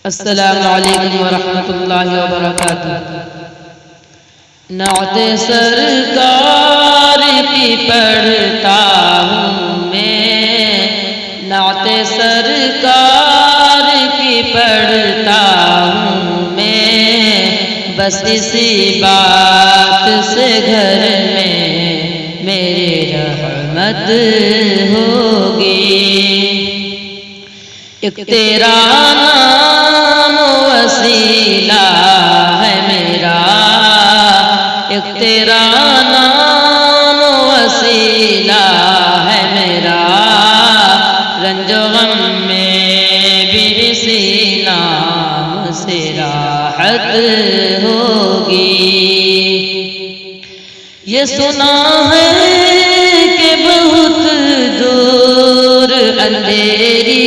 السلام علیکم ورحمۃ اللہ وبرکاتہ۔ نعت سرکار کی پڑھتا ہوں میں، نعت سرکار کی پڑھتا ہوں میں، بس اسی بات سے گھر میں میری رحمت ہوگی۔ ایک تیرا نام وسیلہ ہے میرا، ایک تیرا نام وسیلہ ہے میرا، رنج و غم میں بھی اسی نام سے راحت ہوگی۔ یہ سنا ہے کہ بہت دور اندھیری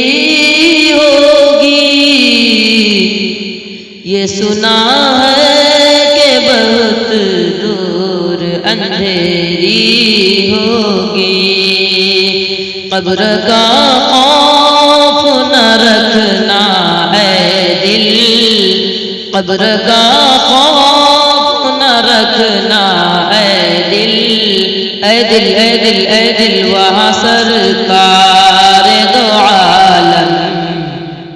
ہوگی، یہ سنا ہے کہ بہت دور اندھیری ہوگی۔ قبر کا خوف نہ رکھنا اے دل، قبر کا خوف نہ رکھنا اے دل، اے دل اے دل اے دل، وہاں سرکار دو عالم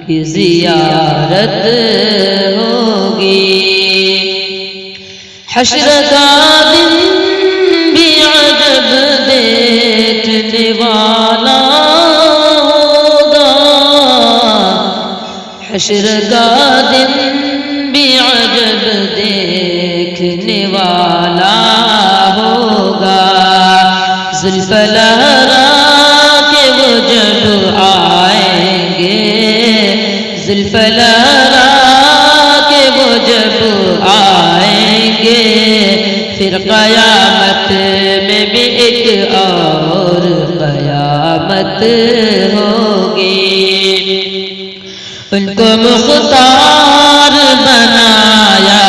کی زیارت ہوگی۔ حشر کا دن بھی عجب دیکھنے والا ہوگا، حشر کا دن بھی عجب دیکھنے والا ہوگا۔ زلف لہرا کے وہ جب آئیں گے، زلف لہرا کے وہ جب آئیں گے، پھر قیامت میں بھی ایک اور قیامت ہوگی۔ ان کو مختار بنایا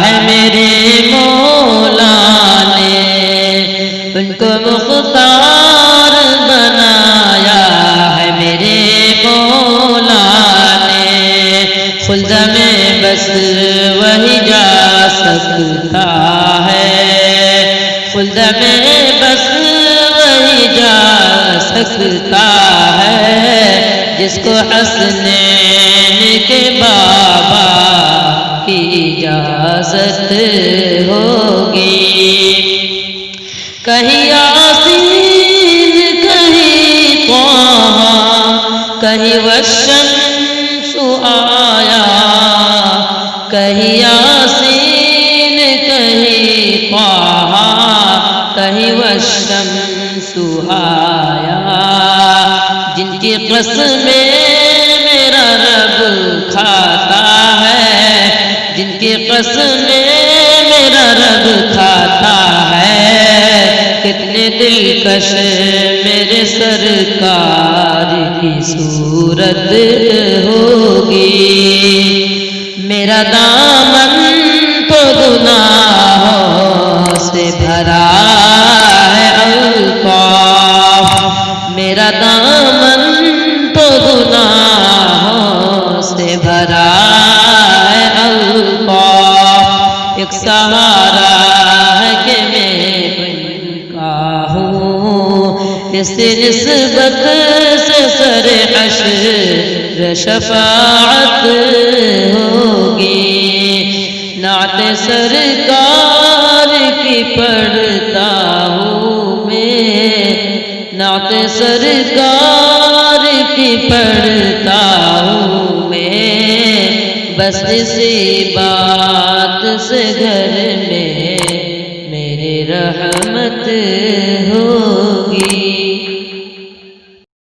ہے میرے مولا نے، ان کو مختار بنایا ہے میرے مولا نے، خلد میں بس وہی جا سکتا ہے، خلد میں بس وہی جا سکتا ہے، جس کو حسنین کے بابا کی اجازت ہوگی۔ کہیں یاسین کہیں طٰہٰ، کہیں والشمس آیا، کہیں یاسین کہیں طٰہٰ، کہیں والشمس آیا، جن کی قسمیں میرا رب کھاتا ہے، جن کی قسمیں میرا رب کھاتا ہے، کتنے دلکش میرے سرکار کی صورت ہوگی۔ میرا دامن تو گناہوں سے بھرا ہے الطاف، میرا دامن تو گناہوں سے بھرا ہے الطاف، ایک سہارا ہے کہ میں بن کا ہوں، اس نسبت سے سر حشر شفاعت ہوگی۔ نعت سرکار کی پڑھتا ہوں میں، نعت سرکار کی پڑھتا ہوں میں، بس اسی بات سے گھر میں میری رحمت ہوگی۔